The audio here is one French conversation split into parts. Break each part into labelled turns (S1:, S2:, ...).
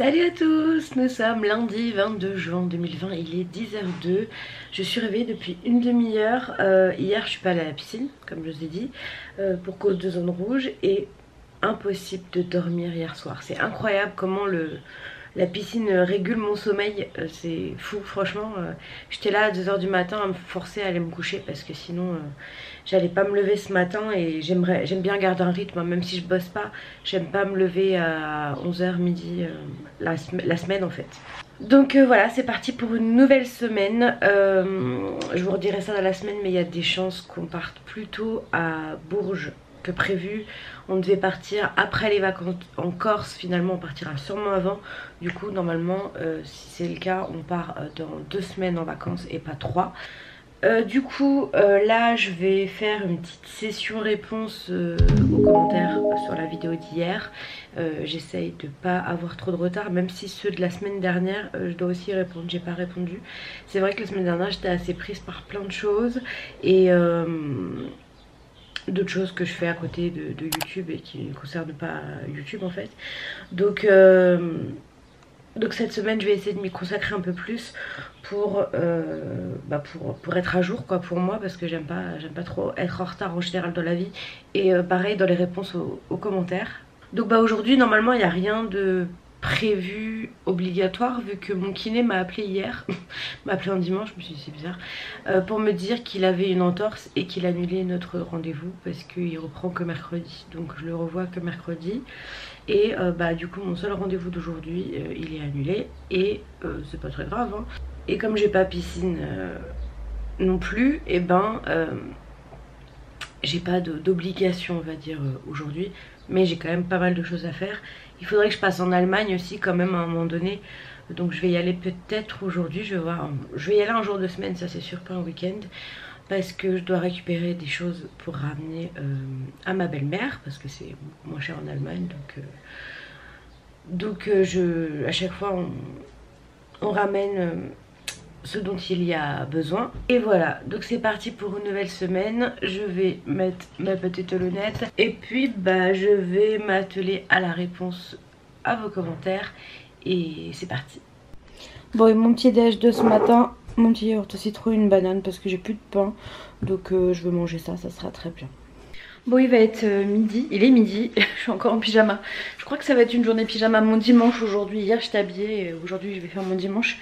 S1: Salut à tous, nous sommes lundi 22 juin 2020, il est 10h02. Je suis réveillée depuis une demi-heure. Hier je suis pas allée à la piscine, comme je vous ai dit, pour cause de zone rouge, et impossible de dormir hier soir. C'est incroyable comment la piscine régule mon sommeil, c'est fou franchement. J'étais là à 2h du matin à me forcer à aller me coucher parce que sinon j'allais pas me lever ce matin, et j'aime bien garder un rythme, hein, même si je bosse pas, j'aime pas me lever à 11h midi la semaine en fait. Donc voilà, c'est parti pour une nouvelle semaine. Je vous redirai ça dans la semaine, mais il y a des chances qu'on parte plus tôt à Bourges que prévu. On devait partir après les vacances en Corse, finalement on partira sûrement avant. Du coup normalement si c'est le cas on part dans 2 semaines en vacances et pas 3. Du coup là je vais faire une petite session réponse aux commentaires sur la vidéo d'hier. J'essaye de pas avoir trop de retard, même si ceux de la semaine dernière je dois aussi répondre, j'ai pas répondu. C'est vrai que la semaine dernière j'étais assez prise par plein de choses et d'autres choses que je fais à côté de YouTube et qui ne concernent pas YouTube en fait. Donc cette semaine je vais essayer de m'y consacrer un peu plus pour être à jour quoi, pour moi, parce que j'aime pas trop être en retard en général dans la vie, et pareil dans les réponses aux commentaires. Donc aujourd'hui normalement il n'y a rien de prévu obligatoire, vu que mon kiné m'a appelé hier, m'a appelé un dimanche, je me suis dit c'est bizarre, pour me dire qu'il avait une entorse et qu'il annulait notre rendez-vous parce qu'il reprend que mercredi, donc je le revois que mercredi. Et du coup mon seul rendez-vous d'aujourd'hui il est annulé, et c'est pas très grave hein. Et comme j'ai pas piscine non plus, et j'ai pas d'obligation on va dire aujourd'hui, mais j'ai quand même pas mal de choses à faire. Il faudrait que je passe en Allemagne aussi quand même à un moment donné, donc je vais y aller peut-être aujourd'hui, je vais voir. Je vais y aller un jour de semaine, ça c'est sûr, pas un week-end, parce que je dois récupérer des choses pour ramener à ma belle-mère, parce que c'est moins cher en Allemagne, donc à chaque fois on ramène ce dont il y a besoin. Et voilà, donc c'est parti pour une nouvelle semaine. Je vais mettre ma petite lunette et puis je vais m'atteler à la réponse à vos commentaires, et c'est parti. Bon, et mon petit déj de ce matin, mon petit yaourt au citron, une banane, parce que j'ai plus de pain, donc je vais manger ça, ça sera très bien. Bon, il va être midi, il est midi, je suis encore en pyjama. Je crois que ça va être une journée pyjama, mon dimanche aujourd'hui. Hier j'étais habillée, et aujourd'hui je vais faire mon dimanche.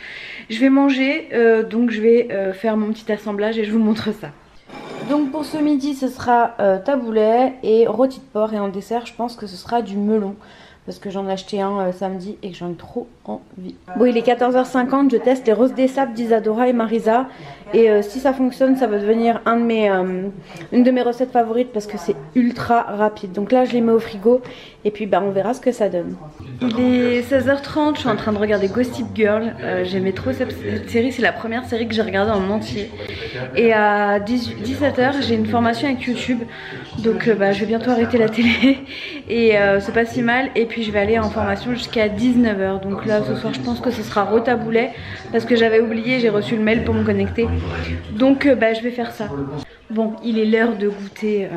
S1: Je vais manger, donc je vais faire mon petit assemblage et je vous montre ça. Donc pour ce midi ce sera taboulet et rôti de porc, et en dessert je pense que ce sera du melon, parce que j'en ai acheté un samedi et que j'en ai trop envie. Bon, il est 14h50, je teste les roses des sables d'Isadora et Marisa, et si ça fonctionne ça va devenir une de mes recettes favorites, parce que c'est ultra rapide. Donc là je les mets au frigo et puis on verra ce que ça donne. Il est 16h30, je suis en train de regarder Gossip Girl. J'aimais trop cette série, c'est la première série que j'ai regardée en entier. Et à 17h j'ai une formation avec YouTube, donc je vais bientôt arrêter la télé et c'est pas si mal. Et puis je vais aller en formation jusqu'à 19h. Donc là ce soir je pense que ce sera rotaboulet, parce que j'avais oublié, j'ai reçu le mail pour me connecter. Donc je vais faire ça. Bon, il est l'heure de goûter.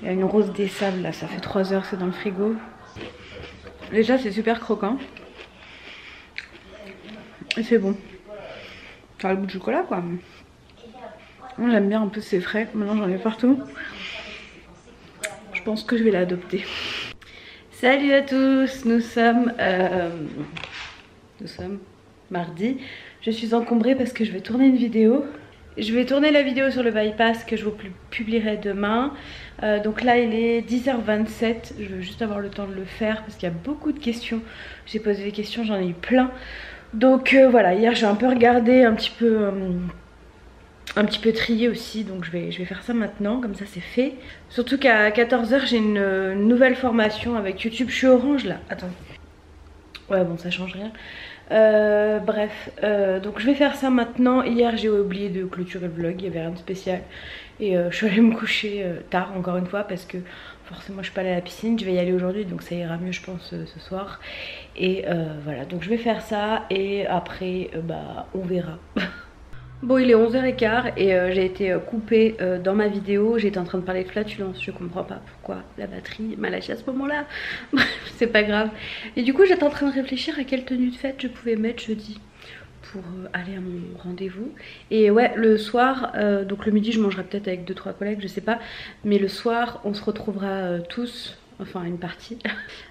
S1: Il y a une rose des sables là, ça fait 3 heures, c'est dans le frigo. Déjà c'est super croquant. Et c'est bon. Ça a le goût de chocolat quoi. J'aime bien un peu, c'est frais, maintenant j'en ai partout. Je pense que je vais l'adopter. Salut à tous, nous sommes mardi. Je suis encombrée parce que je vais tourner une vidéo. Je vais tourner la vidéo sur le bypass que je vous publierai demain. Donc là il est 10h27, je veux juste avoir le temps de le faire parce qu'il y a beaucoup de questions. J'ai posé des questions, j'en ai eu plein. Donc voilà, hier j'ai un peu regardé, un petit peu trié aussi, donc je vais faire ça maintenant, comme ça c'est fait. Surtout qu'à 14h j'ai une nouvelle formation avec YouTube. Je suis orange là, attends. Ouais bon, ça change rien. Donc je vais faire ça maintenant. Hier j'ai oublié de clôturer le vlog, il n'y avait rien de spécial. Et je suis allée me coucher tard encore une fois, parce que forcément je suis pas allée à la piscine. Je vais y aller aujourd'hui, donc ça ira mieux je pense ce soir. Et voilà, donc je vais faire ça et après on verra.
S2: Bon, il est 11h15 et j'ai été coupée dans ma vidéo. J'étais en train de parler de flatulence. Je comprends pas pourquoi la batterie m'a lâché à ce moment-là. Bref, c'est pas grave. Et du coup, j'étais en train de réfléchir à quelle tenue de fête je pouvais mettre jeudi pour aller à mon rendez-vous. Et ouais, le soir, donc le midi, je mangerai peut-être avec 2-3 collègues, je sais pas. Mais le soir, on se retrouvera tous. Enfin une partie,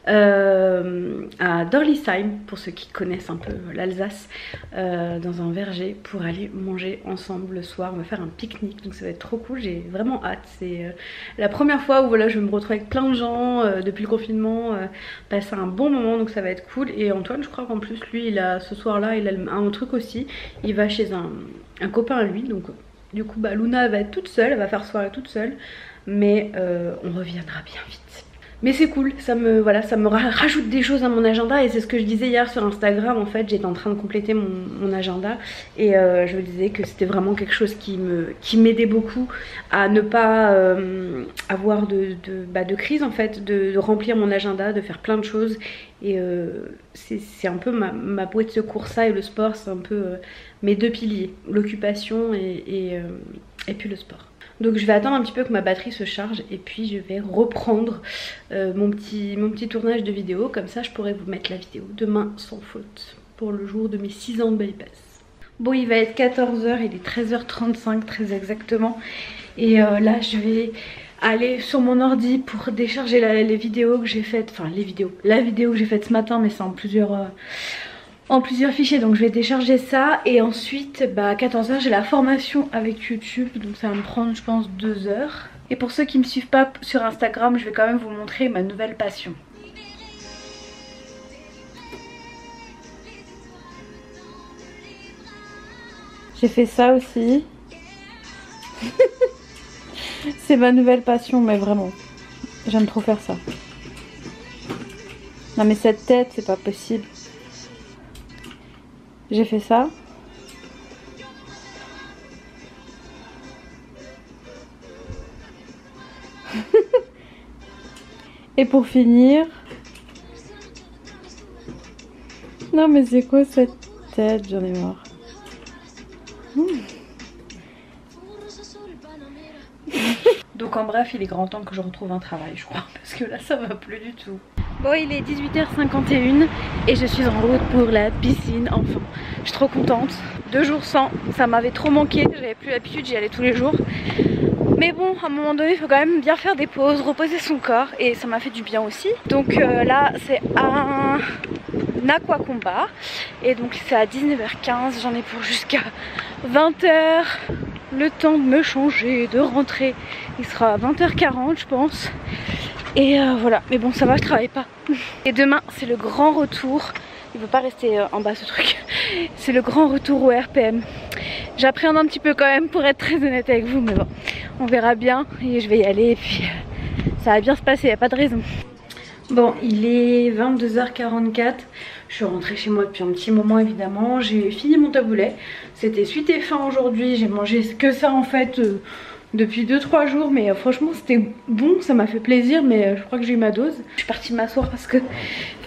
S2: à Dorlisheim, pour ceux qui connaissent un peu l'Alsace, dans un verger pour aller manger ensemble le soir. On va faire un pique-nique, donc ça va être trop cool, j'ai vraiment hâte. C'est la première fois où voilà, je vais me retrouver avec plein de gens depuis le confinement, passer un bon moment, donc ça va être cool. Et Antoine, je crois qu'en plus lui, il a ce soir-là, il a un truc aussi, il va chez un copain à lui, donc du coup bah, Luna va être toute seule, elle va faire soirée toute seule, mais on reviendra bien vite. Mais c'est cool, ça me rajoute des choses à mon agenda. Et c'est ce que je disais hier sur Instagram. En fait, j'étais en train de compléter mon agenda. Et je me disais que c'était vraiment quelque chose qui m'aidait beaucoup à ne pas avoir de crise en fait, de remplir mon agenda, de faire plein de choses. Et c'est un peu ma bouée de secours, ça et le sport. C'est un peu mes deux piliers, l'occupation et puis le sport. Donc je vais attendre un petit peu que ma batterie se charge et puis je vais reprendre mon petit tournage de vidéo. Comme ça je pourrai vous mettre la vidéo demain sans faute pour le jour de mes 6 ans de bypass. Bon, il va être 14 h, il est 13h35 très exactement. Et là je vais aller sur mon ordi pour décharger les vidéos que j'ai faites. Enfin la vidéo que j'ai faite ce matin, mais c'est en plusieurs fichiers, donc je vais décharger ça. Et ensuite bah, à 14 h j'ai la formation avec YouTube, donc ça va me prendre je pense 2 heures. Et pour ceux qui me suivent pas sur Instagram, je vais quand même vous montrer ma nouvelle passion. J'ai fait ça aussi. C'est ma nouvelle passion, mais vraiment j'aime trop faire ça. Non mais cette tête, c'est pas possible. J'ai fait ça. Et pour finir... Non mais c'est quoi cette tête? J'en ai marre. Donc en bref, il est grand temps que je retrouve un travail, je crois. Parce que là, ça va plus du tout. Bon, il est 18h51 et je suis en route pour la piscine, enfin. Je suis trop contente. 2 jours sans, ça m'avait trop manqué. J'avais plus l'habitude, j'y allais tous les jours. Mais bon, à un moment donné, il faut quand même bien faire des pauses, reposer son corps. Et ça m'a fait du bien aussi. Donc là, c'est un aquacombat. Et donc c'est à 19h15, j'en ai pour jusqu'à 20h. Le temps de me changer, de rentrer. Il sera à 20h40, je pense. Et voilà, mais bon ça va, je travaille pas. Et demain c'est le grand retour. Il veut pas rester en bas ce truc. C'est le grand retour au RPM. J'appréhende un petit peu quand même pour être très honnête avec vous, mais bon, on verra bien. Et je vais y aller et puis ça va bien se passer, y a pas de raison. Bon, il est 22h44. Je suis rentrée chez moi depuis un petit moment évidemment. J'ai fini mon taboulet. C'était suite et fin aujourd'hui. J'ai mangé que ça en fait depuis 2-3 jours, mais franchement c'était bon, ça m'a fait plaisir, mais je crois que j'ai eu ma dose. Je suis partie m'asseoir parce que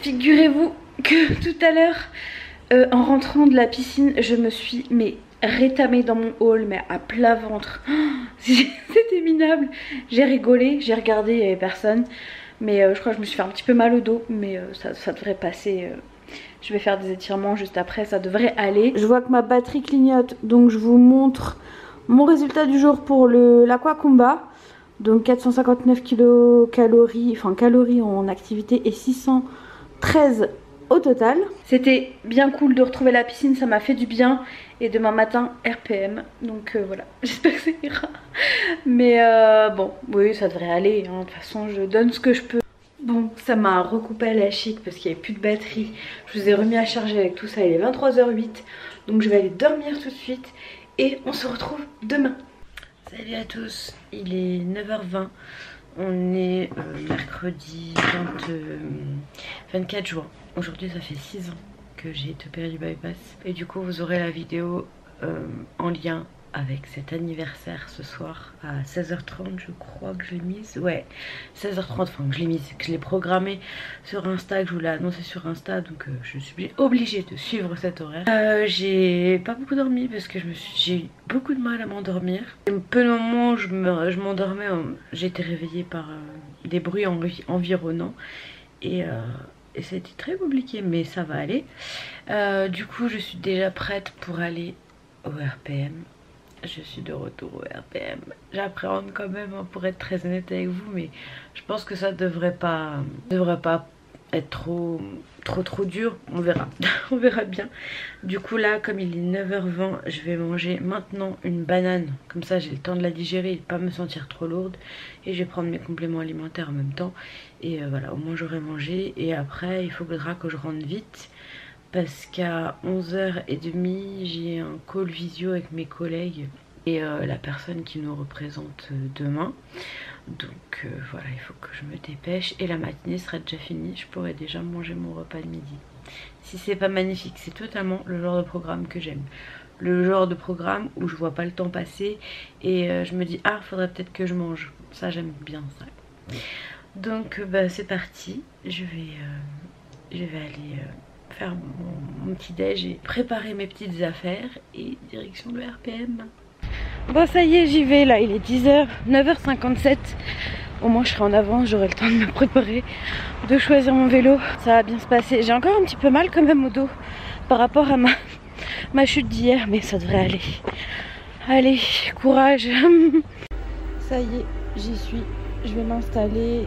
S2: figurez-vous que tout à l'heure en rentrant de la piscine, je me suis rétamée dans mon hall, mais à plat ventre. C'était minable. J'ai rigolé, j'ai regardé, il n'y avait personne, mais je crois que je me suis fait un petit peu mal au dos, mais ça devrait passer. Je vais faire des étirements juste après, ça devrait aller. Je vois que ma batterie clignote, donc je vous montre mon résultat du jour pour l'aquacombat. Donc 459 kilocalories, enfin calories en activité et 613 au total. C'était bien cool de retrouver la piscine, ça m'a fait du bien. Et demain matin RPM, donc voilà, j'espère que ça ira. Mais bon, oui ça devrait aller, hein. De toute façon je donne ce que je peux. Bon, ça m'a recoupé à la chic parce qu'il n'y avait plus de batterie. Je vous ai remis à charger avec tout ça, il est 23h08. Donc je vais aller dormir tout de suite. Et on se retrouve demain. Salut à tous, il est 9h20. On est mercredi 24 juin. Aujourd'hui ça fait 6 ans que j'ai été opérée du bypass. Et du coup vous aurez la vidéo en lien
S1: avec cet anniversaire ce soir à 16h30, je crois que je l'ai mise. Ouais, 16h30, enfin que je l'ai mise, que je l'ai programmée sur Insta, que je vous l'ai annoncé sur Insta, donc je suis obligée de suivre cet horaire. J'ai pas beaucoup dormi parce que j'ai eu beaucoup de mal à m'endormir. Peu de moments où je m'endormais, j'étais réveillée par des bruits environnants et c'était très compliqué, mais ça va aller. Du coup, je suis déjà prête pour aller au RPM. Je suis de retour au RPM. J'appréhende quand même, hein, pour être très honnête avec vous, mais je pense que ça devrait pas être trop dur. On verra. On verra bien. Du coup là, comme il est 9h20, je vais manger maintenant une banane. Comme ça j'ai le temps de la digérer et de pas me sentir trop lourde. Et je vais prendre mes compléments alimentaires en même temps. Et voilà, au moins j'aurai mangé. Et après il faudra que je rentre vite. Parce qu'à 11h30 j'ai un call visio avec mes collègues et la personne qui nous représente demain. Donc voilà, il faut que je me dépêche et la matinée sera déjà finie. Je pourrai déjà manger mon repas de midi. Si c'est pas magnifique, c'est totalement le genre de programme que j'aime. Le genre de programme où je vois pas le temps passer et je me dis ah, faudrait peut-être que je mange. Ça j'aime bien ça. Donc bah, c'est parti, je vais aller faire mon petit déj et préparer mes petites affaires et direction le RPM. Bon ça y est, j'y vais là, il est 10h, 9h57. Au moins je serai en avance, j'aurai le temps de me préparer, de choisir mon vélo. Ça va bien se passer. J'ai encore un petit peu mal quand même au dos par rapport à ma chute d'hier, mais ça devrait aller. Allez, courage. Ça y est, j'y suis. Je vais m'installer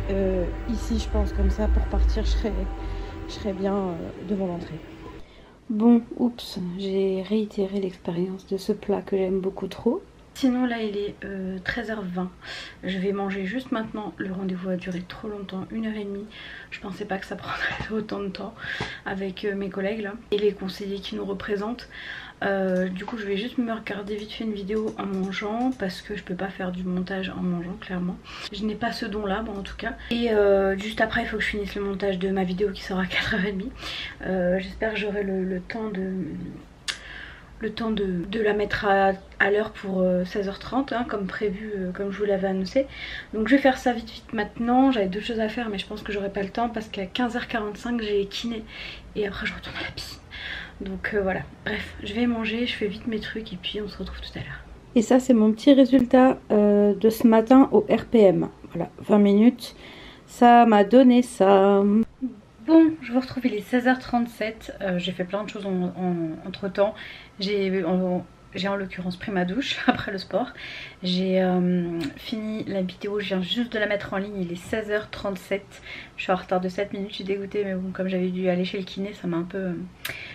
S1: ici, je pense, comme ça, pour partir, je serai bien devant l'entrée. Bon, oups, j'ai réitéré l'expérience de ce plat que j'aime beaucoup trop. Sinon là il est 13h20, je vais manger juste maintenant. Le rendez-vous a duré trop longtemps, 1h30. Je pensais pas que ça prendrait autant de temps avec mes collègues là et les conseillers qui nous représentent. Du coup je vais juste me regarder vite fait une vidéo en mangeant parce que je peux pas faire du montage en mangeant clairement. Je n'ai pas ce don là, bon, en tout cas. Et juste après il faut que je finisse le montage de ma vidéo qui sera à 4h30. J'espère que j'aurai le temps de la mettre à l'heure pour 16h30 hein, comme prévu, comme je vous l'avais annoncé. Donc je vais faire ça vite maintenant. J'avais d'autres choses à faire mais je pense que j'aurai pas le temps parce qu'à 15h45 j'ai kiné et après je retourne à la piscine. Donc voilà, bref, je vais manger, je fais vite mes trucs et puis on se retrouve tout à l'heure. Et ça c'est mon petit résultat de ce matin au RPM. Voilà, 20 minutes, ça m'a donné ça. Bon, je vous retrouve, il est 16h37, j'ai fait plein de choses entre temps. J'ai en l'occurrence pris ma douche après le sport. J'ai fini la vidéo, je viens juste de la mettre en ligne, il est 16h37. Je suis en retard de 7 minutes, je suis dégoûtée mais bon, comme j'avais dû aller chez le kiné, ça m'a un peu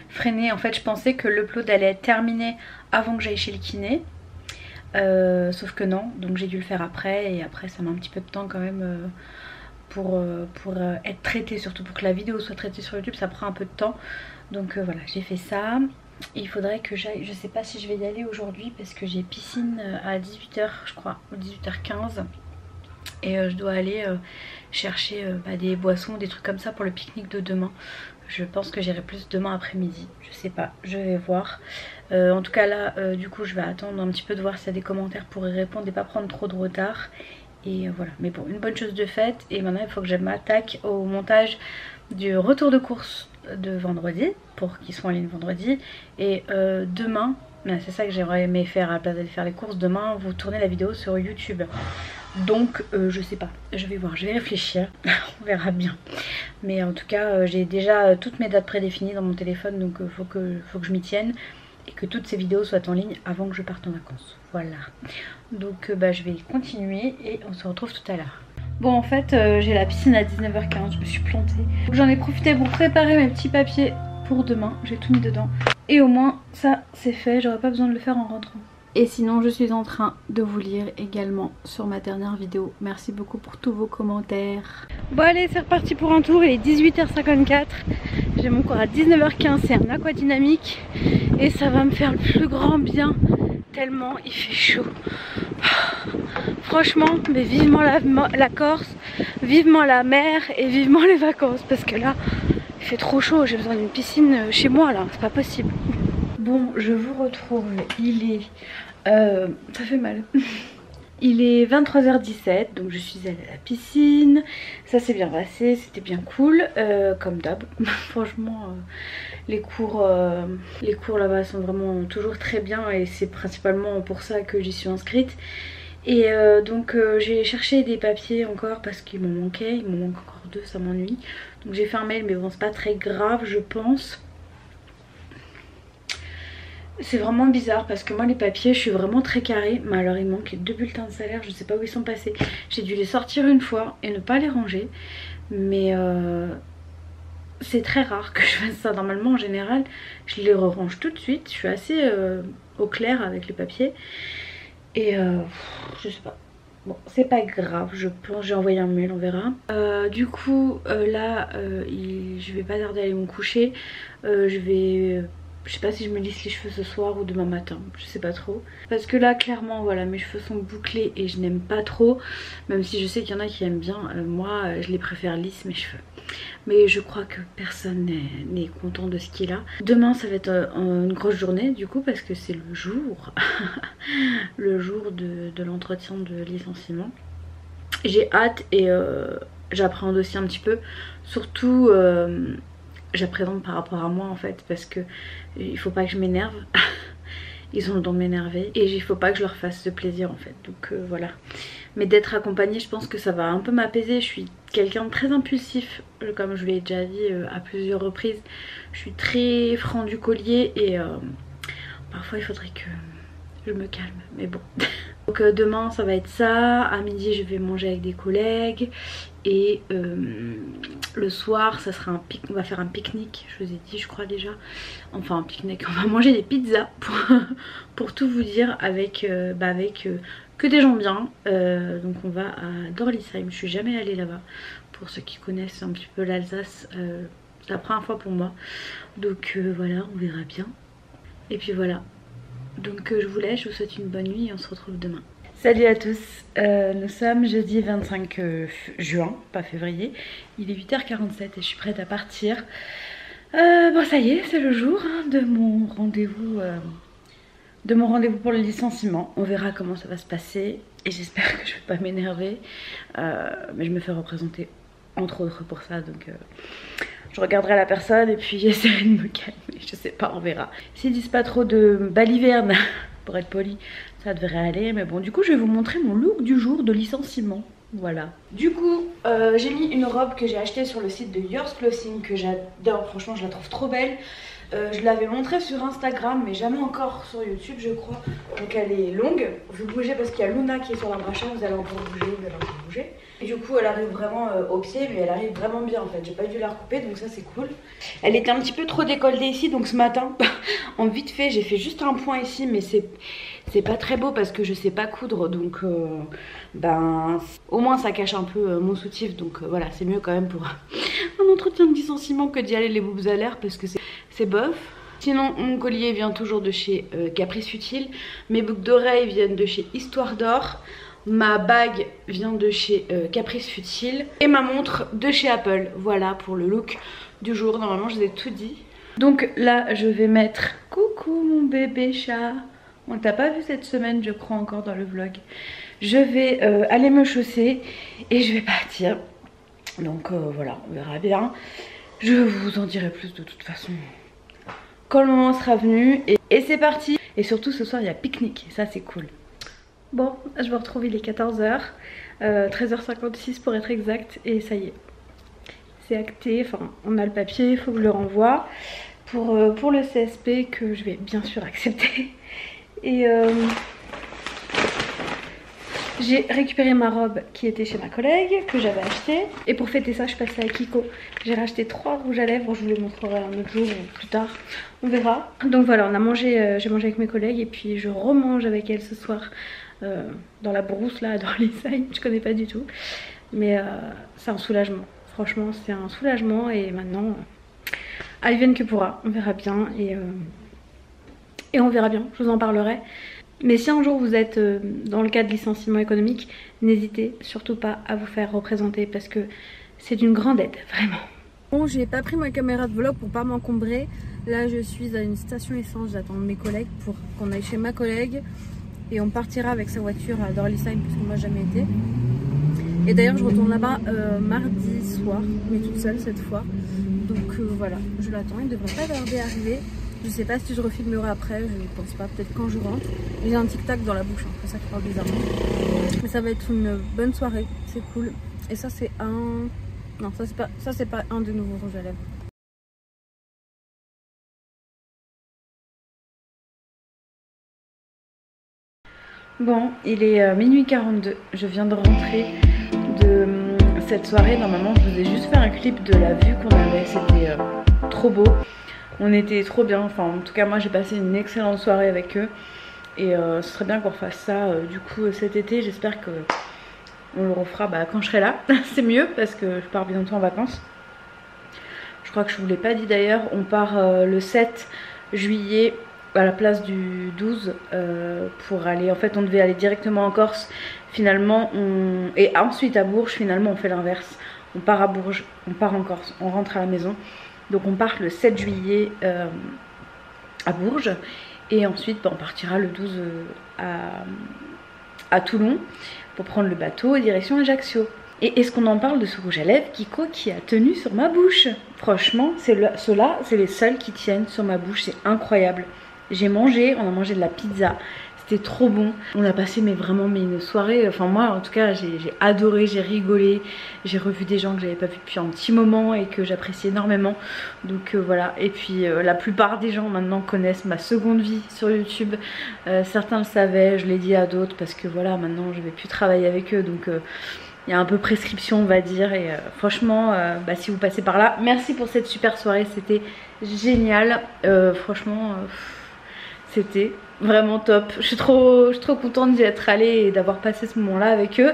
S1: freiné. En fait je pensais que l'upload allait être terminé avant que j'aille chez le kiné. Sauf que non, donc j'ai dû le faire après et après ça m'a un petit peu de temps quand même pour être traité, surtout pour que la vidéo soit traitée sur YouTube, ça prend un peu de temps. Donc voilà, j'ai fait ça. Il faudrait que j'aille, je sais pas si je vais y aller aujourd'hui parce que j'ai piscine à 18h je crois, ou 18h15. Et je dois aller chercher des boissons, des trucs comme ça pour le pique-nique de demain. Je pense que j'irai plus demain après-midi, je sais pas, je vais voir. En tout cas là, du coup je vais attendre un petit peu de voir s'il y a des commentaires pour y répondre et pas prendre trop de retard. Et voilà, mais bon, une bonne chose de faite. Et maintenant il faut que je m'attaque au montage du retour de course de vendredi, pour qu'ils soient en ligne vendredi. Et demain, c'est ça que j'aimerais aimé faire à la place de faire les courses. Demain vous tournez la vidéo sur YouTube. Donc je sais pas, je vais voir, je vais réfléchir, on verra bien. Mais en tout cas j'ai déjà toutes mes dates prédéfinies dans mon téléphone. Donc faut que je m'y tienne et que toutes ces vidéos soient en ligne avant que je parte en vacances. Voilà, donc je vais continuer et on se retrouve tout à l'heure. Bon en fait j'ai la piscine à 19h15, je me suis plantée. J'en ai profité pour préparer mes petits papiers pour demain, j'ai tout mis dedans. Et au moins ça c'est fait, j'aurais pas besoin de le faire en rentrant. Et sinon je suis en train de vous lire également sur ma dernière vidéo. Merci beaucoup pour tous vos commentaires. Bon allez c'est reparti pour un tour, il est 18h54. J'ai mon cours à 19h15, c'est un aquadynamique. Et ça va me faire le plus grand bien tellement il fait chaud. Franchement, mais vivement la Corse, vivement la mer et vivement les vacances. Parce que là il fait trop chaud, j'ai besoin d'une piscine chez moi là, c'est pas possible. Bon je vous retrouve, il est
S2: Ça fait mal. Il est 23h17, donc je suis allée à la piscine. Ça s'est bien passé, c'était bien cool, comme d'hab. Franchement, les cours là-bas sont vraiment toujours très bien et c'est principalement pour ça que j'y suis inscrite. Et donc j'ai cherché des papiers encore parce qu'il m'en manquait, il m'en manque encore 2, ça m'ennuie. Donc j'ai fait un mail, mais bon, c'est pas très grave, je pense. C'est vraiment bizarre parce que moi les papiers je suis vraiment très carrée. Mais alors il manque 2 bulletins de salaire, je sais pas où ils sont passés. J'ai dû les sortir une fois et ne pas les ranger. Mais c'est très rare que je fasse ça. Normalement en général je les range tout de suite. Je suis assez au clair avec les papiers. Et je sais pas. Bon, c'est pas grave, je pense, j'ai envoyé un mail, on verra. Du coup, là, je vais pas tarder à aller me coucher. Je sais pas si je me lisse les cheveux ce soir ou demain matin, je sais pas trop. Parce que là, clairement, voilà, mes cheveux sont bouclés et je n'aime pas trop. Même si je sais qu'il y en a qui aiment bien, moi, je les préfère lisses, mes cheveux. Mais je crois que personne n'est content de ce qui est là. Demain ça va être une grosse journée du coup parce que c'est le jour le jour de l'entretien de licenciement. J'ai hâte et j'appréhende aussi un petit peu. Surtout j'appréhende par rapport à moi en fait parce que il faut pas que je m'énerve. Ils ont le don de m'énerver et il faut pas que je leur fasse de plaisir en fait. Donc voilà. Mais d'être accompagnée, je pense que ça va un peu m'apaiser. Je suis quelqu'un de très impulsif, comme je l'ai déjà dit à plusieurs reprises. Je suis très franc du collier et parfois il faudrait que je me calme, mais bon. Donc demain ça va être ça, à midi je vais manger avec des collègues et le soir ça sera on va faire un pique-nique, je vous ai dit je crois déjà. Enfin un pique-nique, on va manger des pizzas pour tout vous dire avec que des gens bien. Donc on va à Dorlisheim, je suis jamais allée là-bas. Pour ceux qui connaissent un petit peu l'Alsace, c'est la première fois pour moi. Donc voilà, on verra bien. Et puis voilà. Donc je vous laisse, je vous souhaite une bonne nuit et on se retrouve demain. Salut à tous, nous sommes jeudi 25 juin, pas février. Il est 8h47 et je suis prête à partir. Bon ça y est, c'est le jour de mon rendez-vous pour le licenciement. On verra comment ça va se passer et j'espère que je vais pas m'énerver. Mais je me fais représenter entre autres pour ça, donc je regarderai la personne et puis j'essaierai de me calmer, je sais pas, on verra. S'ils disent pas trop de balivernes, pour être poli, ça devrait aller. Mais bon, du coup je vais vous montrer mon look du jour de licenciement. Voilà. Du coup, j'ai mis une robe que j'ai achetée sur le site de Yours Clothing, que j'adore, franchement je la trouve trop belle. Je l'avais montrée sur Instagram mais jamais encore sur YouTube je crois. Donc elle est longue, vous bougez parce qu'il y a Luna qui est sur la machin, vous allez encore bouger, vous allez encore bouger. Et du coup elle arrive vraiment au pied, mais elle arrive vraiment bien en fait, j'ai pas dû la recouper donc ça c'est cool. Elle était un petit peu trop décolletée ici donc ce matin, en vite fait j'ai fait juste un point ici mais c'est pas très beau parce que je sais pas coudre donc au moins ça cache un peu mon soutif donc voilà c'est mieux quand même pour un entretien de licenciement que d'y aller les boubs à l'air parce que c'est bof. Sinon mon collier vient toujours de chez Caprice Futile, mes boucles d'oreilles viennent de chez Histoire d'Or, ma bague vient de chez Caprice Futile et ma montre de chez Apple. Voilà pour le look du jour, normalement je vous ai tout dit. Donc là je vais mettre coucou mon bébé chat. On t'a pas vu cette semaine je crois encore dans le vlog. Je vais aller me chausser et je vais partir. Donc voilà, on verra bien. Je vous en dirai plus de toute façon quand le moment sera venu. Et c'est parti. Et surtout ce soir il y a pique-nique, ça c'est cool. Bon, je me retrouve, il est 14h, 13h56 pour être exact. Et ça y est, c'est acté, enfin on a le papier, il faut que je le renvoie pour le CSP que je vais bien sûr accepter. Et j'ai récupéré ma robe qui était chez ma collègue, que j'avais achetée. Et pour fêter ça, je suis passée à Kiko. J'ai racheté 3 rouges à lèvres, je vous les montrerai un autre jour ou plus tard. On verra. Donc voilà, on a mangé, j'ai mangé avec mes collègues et puis je remange avec elles ce soir dans la brousse là, dans les sailles. Je connais pas du tout. Mais c'est un soulagement. Franchement, c'est un soulagement et maintenant, advienne que pourra. On verra bien et on verra bien, je vous en parlerai. Mais si un jour vous êtes dans le cas de licenciement économique, n'hésitez surtout pas à vous faire représenter parce que c'est d'une grande aide, vraiment. Bon, j'ai pas pris ma caméra de vlog pour pas m'encombrer. Là, je suis à une station essence, j'attends mes collègues pour qu'on aille chez ma collègue. et on partira avec sa voiture à Dorlisheim parce que moi j'ai jamais été. Et d'ailleurs je retourne là-bas mardi soir, mais toute seule cette fois. Donc voilà, je l'attends, il ne devrait pas tarder à arriver. Je sais pas si je refilmerai après, je ne pense pas, peut-être quand je rentre. J'ai un tic-tac dans la bouche, hein, c'est ça qui parle bizarrement. Mais ça va être une bonne soirée, c'est cool. Et ça c'est un... Non, ça c'est pas un de nouveaux rouges à lèvres. Bon, il est minuit 42, je viens de rentrer de cette soirée. Normalement je vous ai juste fait un clip de la vue qu'on avait, c'était trop beau. On était trop bien, enfin en tout cas moi j'ai passé une excellente soirée avec eux. Et ce serait bien qu'on refasse ça du coup cet été. J'espère que on le refera quand je serai là. C'est mieux parce que je pars bientôt en vacances. Je crois que je vous l'ai pas dit d'ailleurs, on part le 7 juillet à la place du 12 pour aller, en fait on devait aller directement en Corse finalement et ensuite à Bourges. Finalement on fait l'inverse, on part à Bourges, on part en Corse, on rentre à la maison. Donc on part le 7 juillet à Bourges et ensuite on partira le 12 à Toulon pour prendre le bateau direction Ajaccio. Et est-ce qu'on en parle de ce rouge à lèvres Kiko qui a tenu sur ma bouche? Franchement ceux-là c'est les seuls qui tiennent sur ma bouche, c'est incroyable. J'ai mangé, on a mangé de la pizza, c'était trop bon. On a passé vraiment une soirée, enfin moi en tout cas j'ai adoré, j'ai rigolé. J'ai revu des gens que j'avais pas vu depuis un petit moment et que j'apprécie énormément. Donc voilà, et puis la plupart des gens maintenant connaissent ma seconde vie sur YouTube. Certains le savaient, je l'ai dit à d'autres parce que voilà, maintenant je vais plus travailler avec eux. Donc il y a un peu prescription on va dire. Et franchement si vous passez par là, merci pour cette super soirée, c'était génial. Franchement c'était vraiment top. Je suis trop contente d'y être allée et d'avoir passé ce moment là avec eux.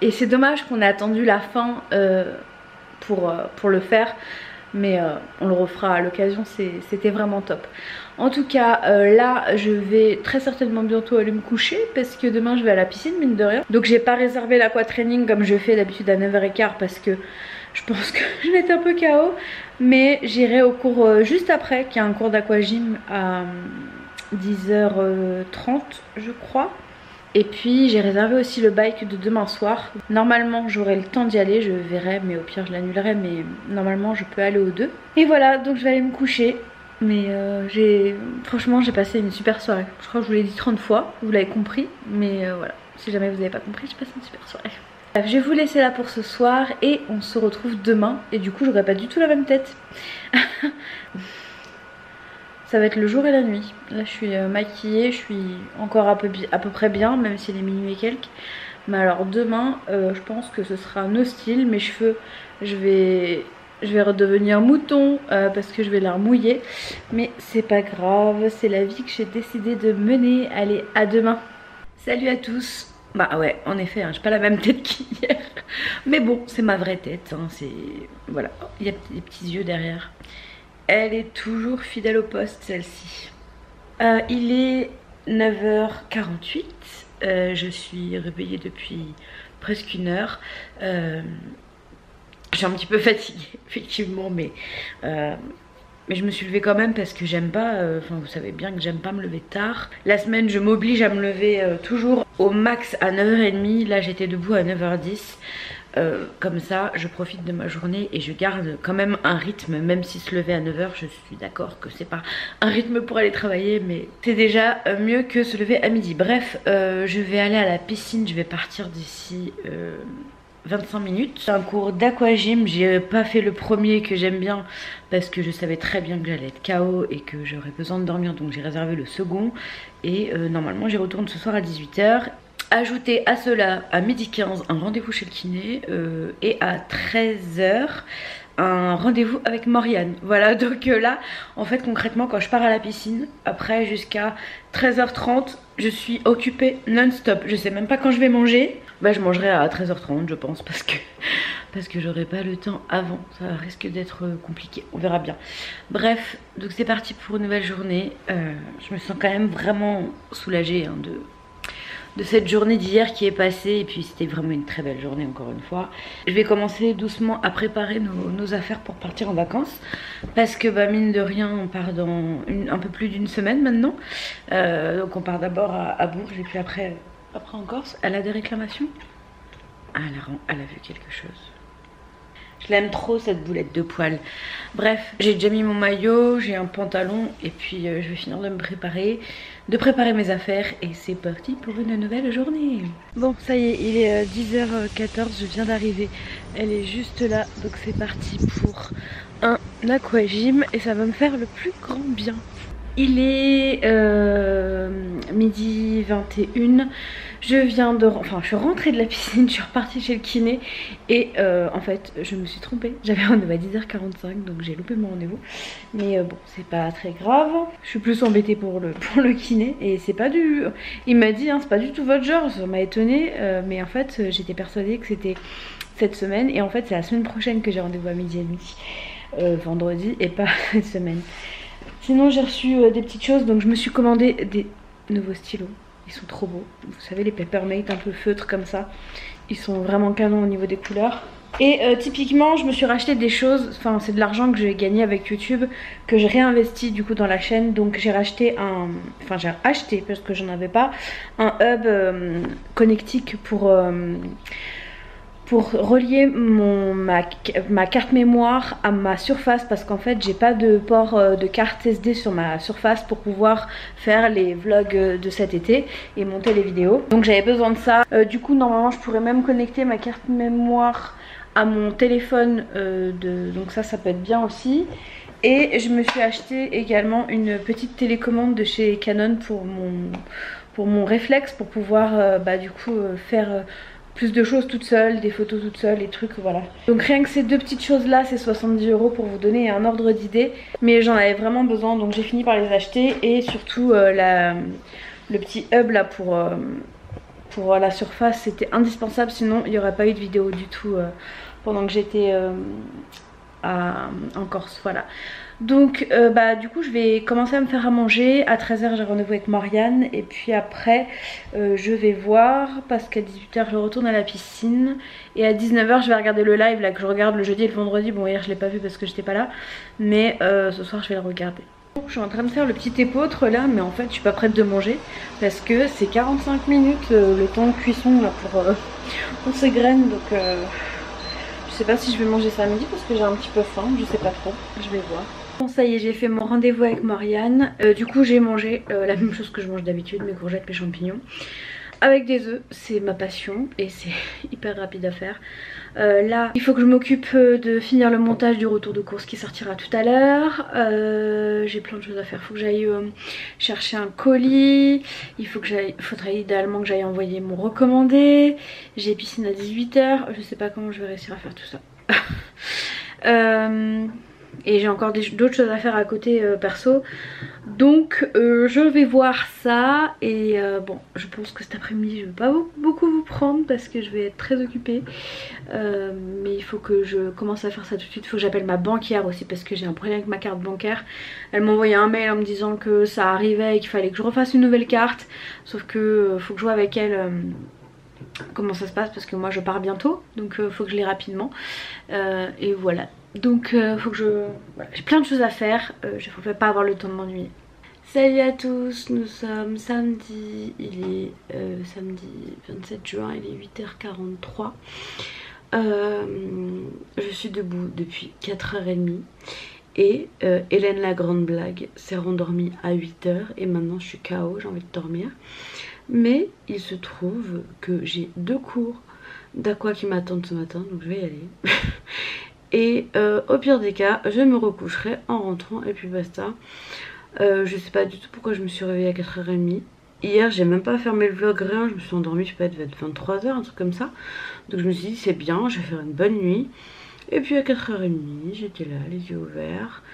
S2: Et c'est dommage qu'on ait attendu la fin pour le faire. Mais on le refera à l'occasion, c'était vraiment top. En tout cas là je vais très certainement bientôt aller me coucher parce que demain je vais à la piscine mine de rien. Donc j'ai pas réservé l'aquatraining comme je fais d'habitude à 9h15 parce que je pense que je vais être un peu KO. Mais j'irai au cours juste après, qui est un cours d'aquagym à 10h30 je crois. Et puis j'ai réservé aussi le bike de demain soir. Normalement j'aurai le temps d'y aller, je verrai, mais au pire je l'annulerai. Mais normalement je peux aller aux deux. Et voilà, donc je vais aller me coucher. Mais franchement j'ai passé une super soirée. Je crois que je vous l'ai dit 30 fois, vous l'avez compris. Mais voilà, si jamais vous n'avez pas compris, j'ai passé une super soirée. Bref, je vais vous laisser là pour ce soir et on se retrouve demain. Et du coup j'aurai pas du tout la même tête. Ça va être le jour et la nuit. Là je suis maquillée, je suis encore à peu près bien, même s'il est minuit et quelques. Mais alors demain je pense que ce sera no style. Mes cheveux je vais redevenir mouton parce que je vais les remouiller. Mais c'est pas grave, c'est la vie que j'ai décidé de mener. Allez, à demain. Salut à tous. Bah ouais, en effet, hein, j'ai pas la même tête qu'hier. Mais bon, c'est ma vraie tête, hein, c'est... Voilà, il y a des petits yeux derrière. Elle est toujours fidèle au poste, celle-ci. Il est 9h48. Je suis réveillée depuis presque 1 heure. Je suis un petit peu fatiguée, effectivement, mais je me suis levée quand même parce que j'aime pas, enfin vous savez bien que j'aime pas me lever tard. La semaine je m'oblige à me lever toujours au max à 9h30. Là j'étais debout à 9h10. Comme ça je profite de ma journée et je garde quand même un rythme. Même si se lever à 9h, je suis d'accord que c'est pas un rythme pour aller travailler, mais c'est déjà mieux que se lever à midi. Bref, je vais aller à la piscine, je vais partir d'ici 25 minutes. C'est un cours d'aquagym, j'ai pas fait le premier que j'aime bien parce que je savais très bien que j'allais être KO et que j'aurais besoin de dormir, donc j'ai réservé le second. Et normalement j'y retourne ce soir à 18h. Ajouter à cela à 12h15 un rendez-vous chez le kiné et à 13h un rendez-vous avec Morgane. Voilà, donc là en fait concrètement quand je pars à la piscine, après jusqu'à 13h30 je suis occupée non-stop. Je sais même pas quand je vais manger. Bah je mangerai à 13h30 je pense parce que j'aurai pas le temps avant. Ça risque d'être compliqué, on verra bien. Bref, donc c'est parti pour une nouvelle journée. Je me sens quand même vraiment soulagée hein, de cette journée d'hier qui est passée. Et puis c'était vraiment une très belle journée encore une fois. Je vais commencer doucement à préparer nos affaires pour partir en vacances. Parce que bah, mine de rien on part dans un peu plus d'une semaine maintenant. Donc on part d'abord à Bourges et puis après en Corse. Elle a des réclamations? Ah, elle a vu quelque chose. Je l'aime trop cette boulette de poil. Bref, j'ai déjà mis mon maillot, j'ai un pantalon et puis je vais finir de me préparer, de préparer mes affaires et c'est parti pour une nouvelle journée. Bon, ça y est, il est 10h14, je viens d'arriver. Elle est juste là, donc c'est parti pour un aquagym et ça va me faire le plus grand bien. Il est midi 21. Je suis rentrée de la piscine, je suis repartie chez le kiné et en fait je me suis trompée. J'avais rendez-vous à 10h45 donc j'ai loupé mon rendez-vous. Mais bon, c'est pas très grave. Je suis plus embêtée pour le kiné et c'est pas du... Il m'a dit, hein, c'est pas du tout votre genre, ça m'a étonnée. Mais en fait j'étais persuadée que c'était cette semaine et en fait c'est la semaine prochaine que j'ai rendez-vous à midi et demi. Vendredi et pas cette semaine. Sinon j'ai reçu des petites choses, donc je me suis commandé des nouveaux stylos. Ils sont trop beaux. Vous savez, les Papermate un peu feutres comme ça. Ils sont vraiment canons au niveau des couleurs. Et typiquement je me suis racheté des choses, enfin c'est de l'argent que j'ai gagné avec YouTube, que j'ai réinvesti du coup dans la chaîne. Donc j'ai racheté j'ai acheté parce que j'en avais pas, un hub connectique pour relier ma carte mémoire à ma surface parce qu'en fait j'ai pas de port de carte SD sur ma surface pour pouvoir faire les vlogs de cet été et monter les vidéos. Donc j'avais besoin de ça. Du coup normalement je pourrais même connecter ma carte mémoire à mon téléphone, donc ça peut être bien aussi. Et je me suis acheté également une petite télécommande de chez Canon pour mon réflexe pour pouvoir du coup faire plus de choses toute seule, des photos toute seule, les trucs, voilà. Donc rien que ces deux petites choses là, c'est 70 € pour vous donner un ordre d'idée. Mais j'en avais vraiment besoin, donc j'ai fini par les acheter. Et surtout le petit hub là pour la surface, c'était indispensable. Sinon il n'y aurait pas eu de vidéo du tout pendant que j'étais en Corse, voilà. Donc du coup je vais commencer à me faire à manger. À 13h j'ai rendez-vous avec Morgane. Et puis après je vais voir, parce qu'à 18h je retourne à la piscine. Et à 19h je vais regarder le live là que je regarde le jeudi et le vendredi. Bon hier je l'ai pas vu parce que j'étais pas là. Mais ce soir je vais le regarder. Je suis en train de faire le petit épeautre là, mais en fait je suis pas prête de manger parce que c'est 45 minutes le temps de cuisson là pour ces graines. Donc je sais pas si je vais manger ça à midi parce que j'ai un petit peu faim, je sais pas trop, je vais voir. Bon ça y est, j'ai fait mon rendez-vous avec Morgane. Du coup j'ai mangé la même chose que je mange d'habitude, mes courgettes, mes champignons avec des œufs, c'est ma passion et c'est hyper rapide à faire. Là il faut que je m'occupe de finir le montage du retour de course qui sortira tout à l'heure. J'ai plein de choses à faire, il faut que j'aille chercher un colis, faudrait idéalement que j'aille envoyer mon recommandé. J'ai piscine à 18h, je sais pas comment je vais réussir à faire tout ça. Et j'ai encore d'autres choses à faire à côté perso. Donc je vais voir ça. Et bon, je pense que cet après-midi je vais pas beaucoup vous prendre parce que je vais être très occupée. Mais il faut que je commence à faire ça tout de suite. Il faut que j'appelle ma banquière aussi parce que j'ai un problème avec ma carte bancaire. Elle m'a envoyé un mail en me disant que ça arrivait et qu'il fallait que je refasse une nouvelle carte. Sauf que faut que je vois avec elle comment ça se passe parce que moi je pars bientôt. Donc faut que je l'ai rapidement. Et voilà. Donc faut que voilà, j'ai plein de choses à faire, je ne vais pas avoir le temps de m'ennuyer. Salut à tous, nous sommes samedi, il est samedi 27 juin, il est 8h43. Je suis debout depuis 4h30 et Hélène la grande blague s'est rendormie à 8h et maintenant je suis KO, j'ai envie de dormir. Mais il se trouve que j'ai 2 cours d'aqua qui m'attendent ce matin, donc je vais y aller. Et au pire des cas je me recoucherai en rentrant et puis basta. Je sais pas du tout pourquoi je me suis réveillée à 4h30. Hier j'ai même pas fermé le vlog, rien, je me suis endormie, je sais pas, il devait être 23h, un truc comme ça. Donc je me suis dit c'est bien, je vais faire une bonne nuit. Et puis à 4h30 j'étais là les yeux ouverts.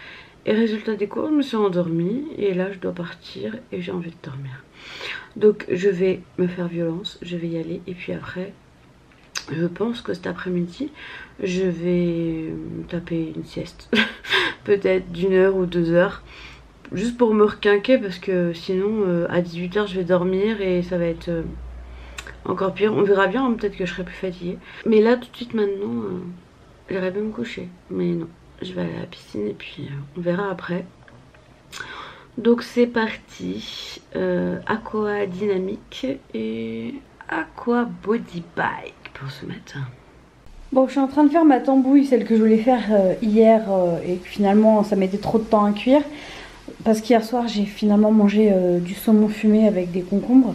S2: Et résultat des cours je me suis endormie. Et là je dois partir et j'ai envie de dormir. Donc je vais me faire violence, je vais y aller. Et puis après je pense que cet après-midi je vais me taper une sieste. Peut-être d'1 heure ou 2 heures. Juste pour me requinquer parce que sinon à 18h je vais dormir et ça va être
S1: encore pire. On verra bien, hein, peut-être que je serai plus fatiguée. Mais là tout de suite maintenant, j'aurais bien me coucher. Mais non, je vais aller à la piscine et puis on verra après. Donc c'est parti, Aqua Dynamique et Aqua Body Bike pour ce matin.
S2: Bon, je suis en train de faire ma tambouille, celle que je voulais faire hier et que finalement ça mettait trop de temps à cuire. Parce qu'hier soir j'ai finalement mangé du saumon fumé avec des concombres.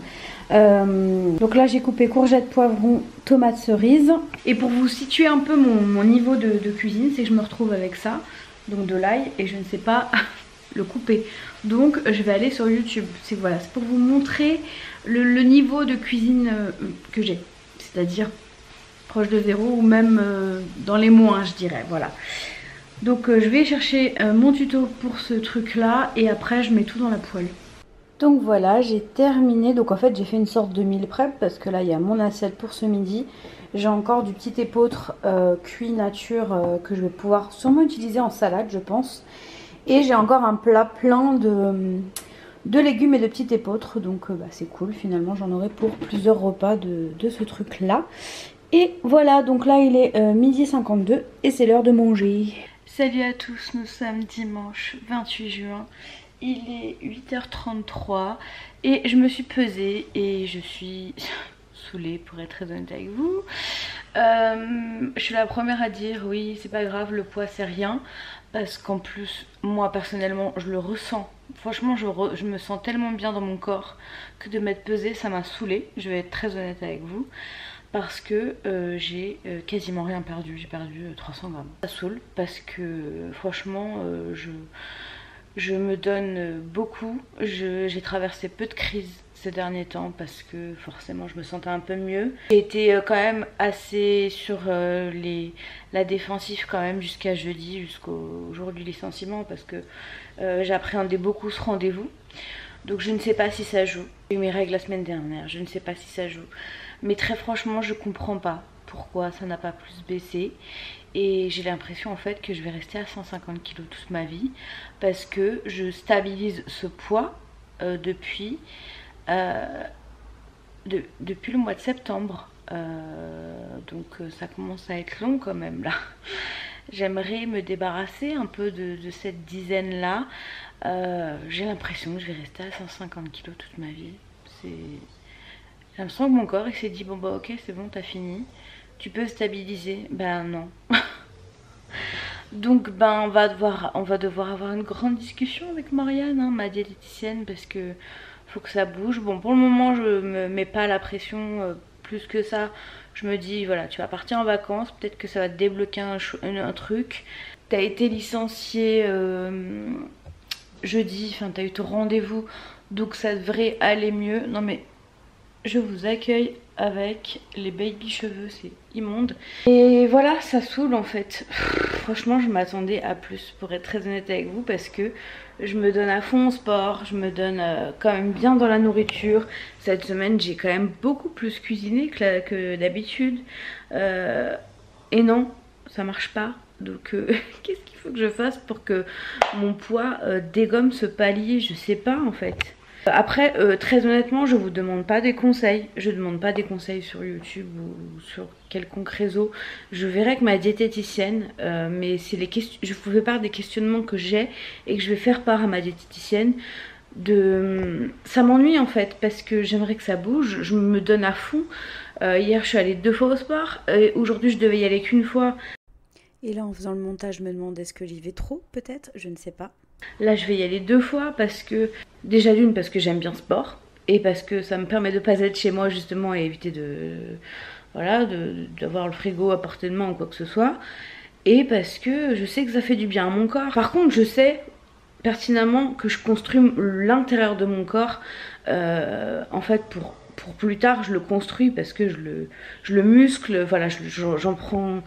S2: Donc là j'ai coupé courgettes, poivrons, tomates cerises. Et pour vous situer un peu mon niveau de cuisine, c'est que je me retrouve avec ça, donc de l'ail, et je ne sais pas le couper. Donc je vais aller sur YouTube. C'est voilà, c'est pour vous montrer le niveau de cuisine que j'ai. C'est-à-dire proche de zéro ou même dans les moins, je dirais. Voilà. Donc je vais chercher mon tuto pour ce truc là et après je mets tout dans la poêle. Donc voilà, j'ai terminé. Donc en fait j'ai fait une sorte de meal prep parce que là il y a mon assiette pour ce midi. J'ai encore du petit épeautre cuit nature que je vais pouvoir sûrement utiliser en salade je pense. Et j'ai encore un plat plein de légumes et de petits épeautres. Donc bah, c'est cool, finalement j'en aurai pour plusieurs repas de ce truc là. Et voilà, donc là il est midi 52 et c'est l'heure de manger. Salut à tous, nous sommes dimanche 28 juin. Il est 8h33 et je me suis pesée et je suis saoulée pour être très honnête avec vous. Je suis la première à dire oui c'est pas grave, le poids c'est rien. Parce qu'en plus moi personnellement je le ressens. Franchement je me sens tellement bien dans mon corps que de m'être pesée ça m'a saoulée. Je vais être très honnête avec vous. Parce que j'ai quasiment rien perdu. J'ai perdu 300 grammes. Ça saoule parce que franchement je me donne beaucoup. J'ai traversé peu de crises ces derniers temps parce que forcément je me sentais un peu mieux. J'ai été quand même assez sur la défensive quand même jusqu'à jeudi, jusqu'au jour du licenciement parce que j'appréhendais beaucoup ce rendez-vous. Donc je ne sais pas si ça joue. J'ai eu mes règles la semaine dernière, je ne sais pas si ça joue. Mais très franchement je comprends pas pourquoi ça n'a pas plus baissé. Et j'ai l'impression en fait que je vais rester à 150 kg toute ma vie. Parce que je stabilise ce poids depuis le mois de septembre. Donc ça commence à être long quand même là. J'aimerais me débarrasser un peu de cette dizaine là. J'ai l'impression que je vais rester à 150 kg toute ma vie. J'ai l'impression que mon corps il s'est dit bon bah ok c'est bon t'as fini. Tu peux stabiliser. Ben non. Donc ben on va devoir avoir une grande discussion avec Marianne, hein, ma diététicienne, parce que faut que ça bouge. Bon pour le moment je me mets pas la pression plus que ça. Je me dis voilà tu vas partir en vacances, peut-être que ça va te débloquer un truc. T'as été licenciée jeudi, enfin t'as eu ton rendez-vous, donc ça devrait aller mieux. Non mais je vous accueille avec les baby cheveux, c'est immonde. Et voilà, ça saoule en fait. Franchement, je m'attendais à plus pour être très honnête avec vous parce que je me donne à fond au sport, je me donne quand même bien dans la nourriture. Cette semaine, j'ai quand même beaucoup plus cuisiné que d'habitude. Et non, ça marche pas. Donc qu'est-ce qu'il faut que je fasse pour que mon poids dégomme ce palier? Je sais pas en fait. Après, très honnêtement, je vous demande pas des conseils. Je demande pas des conseils sur YouTube ou sur quelconque réseau. Je verrai avec ma diététicienne. Mais c'est je vous fais part des questionnements que j'ai et que je vais faire part à ma diététicienne. Ça m'ennuie en fait parce que j'aimerais que ça bouge. Je me donne à fond. Hier, je suis allée 2 fois au sport. Aujourd'hui, je devais y aller qu'une fois. Et là, en faisant le montage, je me demande est-ce que j'y vais trop, peut-être? Je ne sais pas.
S1: Là je vais y aller 2 fois parce que, déjà d'une parce que j'aime bien le sport et parce que ça me permet de pas être chez moi justement et éviter d'avoir le frigo à portée de main ou quoi que ce soit. Et parce que je sais que ça fait du bien à mon corps. Par contre je sais pertinemment que je construis l'intérieur de mon corps en fait pour plus tard je le construis parce que je le muscle, voilà, j'en prends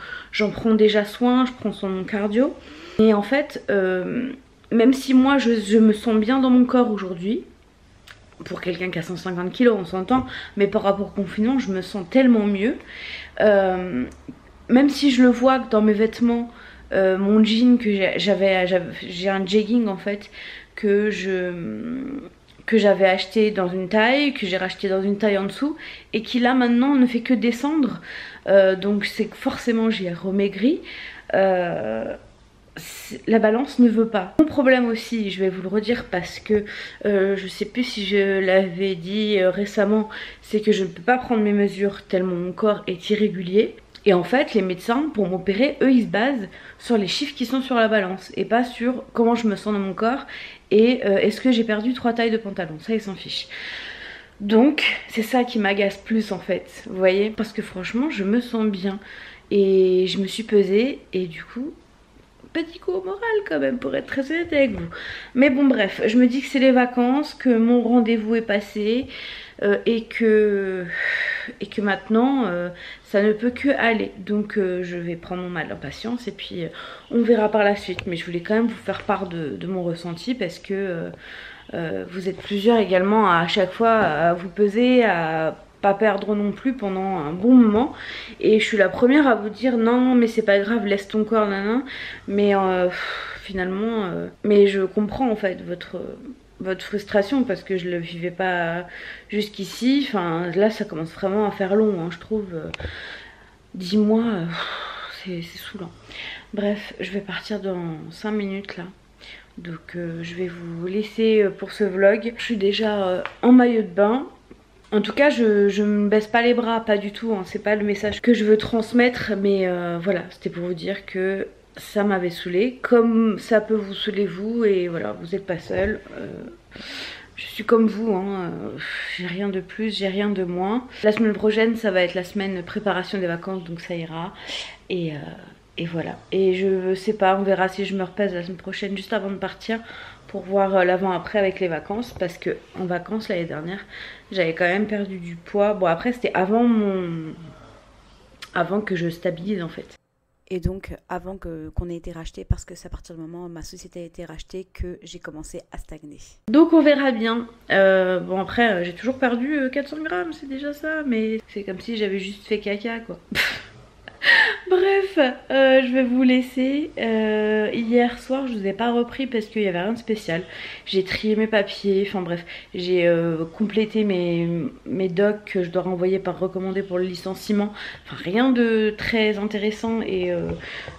S1: déjà soin, je prends son cardio. Et en fait même si moi je me sens bien dans mon corps aujourd'hui, pour quelqu'un qui a 150 kg on s'entend, mais par rapport au confinement je me sens tellement mieux. Même si je le vois dans mes vêtements, mon jean que j'ai un jegging en fait que
S2: que j'avais acheté dans une taille, que j'ai racheté dans une taille en dessous et qui là maintenant ne fait que descendre, donc c'est que forcément j'ai remaigri. La balance ne veut pas. Mon problème aussi, je vais vous le redire parce que je sais plus si je l'avais dit récemment, c'est que je ne peux pas prendre mes mesures tellement mon corps est irrégulier. Et en fait, les médecins, pour m'opérer, eux, ils se basent sur les chiffres qui sont sur la balance et pas sur comment je me sens dans mon corps et est-ce que j'ai perdu 3 tailles de pantalon. Ça, ils s'en fichent. Donc, c'est ça qui m'agace plus en fait, vous voyez. Parce que franchement, je me sens bien et je me suis pesée et du coup, petit coup au moral quand même, pour être très honnête avec vous. Mais bon, bref, je me dis que c'est les vacances, que mon rendez-vous est passé et que maintenant ça ne peut que aller. Donc je vais prendre mon mal en patience et puis on verra par la suite. Mais je voulais quand même vous faire part de mon ressenti parce que vous êtes plusieurs également à chaque fois à vous peser, à pas perdre non plus pendant un bon moment. Et je suis la première à vous dire non mais c'est pas grave, laisse ton corps, nanan. Mais finalement, mais je comprends en fait votre frustration parce que je le vivais pas jusqu'ici. Enfin là ça commence vraiment à faire long hein, je trouve. 10 mois c'est saoulant. Bref, je vais partir dans 5 minutes là. Donc je vais vous laisser pour ce vlog. Je suis déjà en maillot de bain. En tout cas je me baisse pas les bras, pas du tout hein. C'est pas le message que je veux transmettre. Mais voilà, c'était pour vous dire que ça m'avait saoulée, comme ça peut vous saouler vous, et voilà, vous n'êtes pas seul. Je suis comme vous, hein. J'ai rien de plus, j'ai rien de moins. La semaine prochaine, ça va être la semaine préparation des vacances, donc ça ira. Et voilà. Et je sais pas, on verra si je me repèse la semaine prochaine, juste avant de partir, pour voir l'avant-après avec les vacances. Parce que en vacances, l'année dernière, j'avais quand même perdu du poids. Bon, après, c'était avant que je stabilise en fait.
S3: Et donc avant qu'on ait été racheté, parce que c'est à partir du moment où ma société a été rachetée que j'ai commencé à stagner.
S2: Donc on verra bien. Bon après j'ai toujours perdu 400 grammes, c'est déjà ça, mais c'est comme si j'avais juste fait caca quoi. Bref, je vais vous laisser. Hier soir, je vous ai pas repris parce qu'il n'y avait rien de spécial. J'ai trié mes papiers, enfin bref, j'ai complété mes docs que je dois renvoyer par recommandé pour le licenciement. Enfin rien de très intéressant et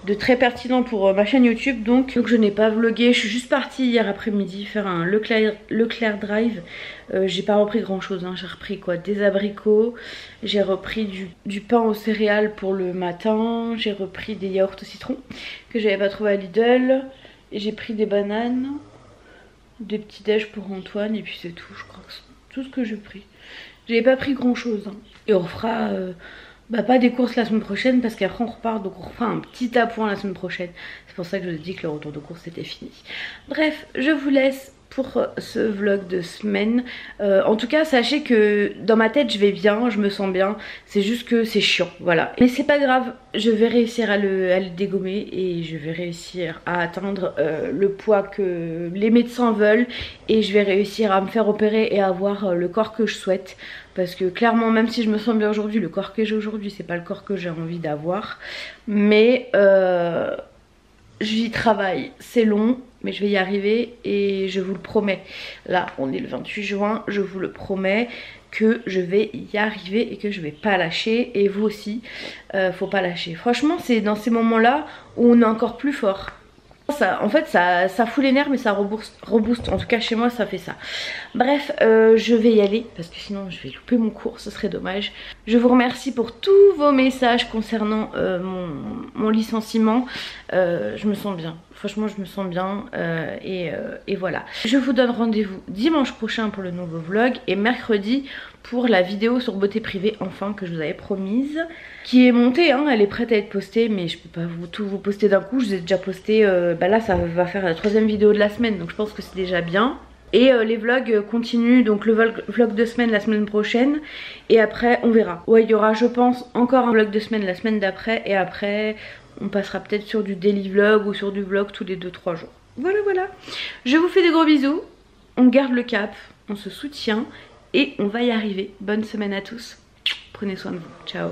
S2: de très pertinent pour ma chaîne YouTube. Donc je n'ai pas vlogué, je suis juste partie hier après-midi faire un Leclerc Drive. J'ai pas repris grand chose, hein. J'ai repris quoi, des abricots, j'ai repris du pain aux céréales pour le matin, j'ai repris des yaourts au citron que j'avais pas trouvé à Lidl, et j'ai pris des bananes, des petits déj pour Antoine, et puis c'est tout, je crois que c'est tout ce que j'ai pris. J'avais pas pris grand chose hein. Et on refera pas des courses la semaine prochaine parce qu'après on repart, donc on refera un petit appoint la semaine prochaine. C'est pour ça que je vous ai dit que le retour de course c'était fini. Bref, je vous laisse pour ce vlog de semaine. En tout cas sachez que dans ma tête je vais bien, je me sens bien, c'est juste que c'est chiant, voilà. Mais c'est pas grave, je vais réussir à le dégommer et je vais réussir à atteindre le poids que les médecins veulent, et je vais réussir à me faire opérer et avoir le corps que je souhaite. Parce que clairement, même si je me sens bien aujourd'hui, le corps que j'ai aujourd'hui c'est pas le corps que j'ai envie d'avoir. Mais j'y travaille, c'est long, mais je vais y arriver et je vous le promets. Là on est le 28 juin, je vous le promets que je vais y arriver et que je vais pas lâcher. Et vous aussi, faut pas lâcher. Franchement c'est dans ces moments là où on est encore plus fort. En fait ça fout les nerfs mais ça rebooste, en tout cas chez moi ça fait ça. Bref, je vais y aller parce que sinon je vais louper mon cours, ce serait dommage. Je vous remercie pour tous vos messages concernant mon licenciement. Je me sens bien, franchement je me sens bien et voilà. Je vous donne rendez-vous dimanche prochain pour le nouveau vlog et mercredi pour la vidéo sur beauté privée enfin que je vous avais promise, qui est montée hein, elle est prête à être postée, mais je peux pas tout vous poster d'un coup. Je vous ai déjà posté, là ça va faire la 3e vidéo de la semaine, donc je pense que c'est déjà bien. Et les vlogs continuent, donc le vlog de semaine la semaine prochaine, et après on verra. Ouais, il y aura je pense encore un vlog de semaine la semaine d'après, et après on passera peut-être sur du daily vlog ou sur du vlog tous les 2-3 jours. Voilà voilà, je vous fais des gros bisous, on garde le cap, on se soutient et on va y arriver. Bonne semaine à tous, prenez soin de vous, ciao.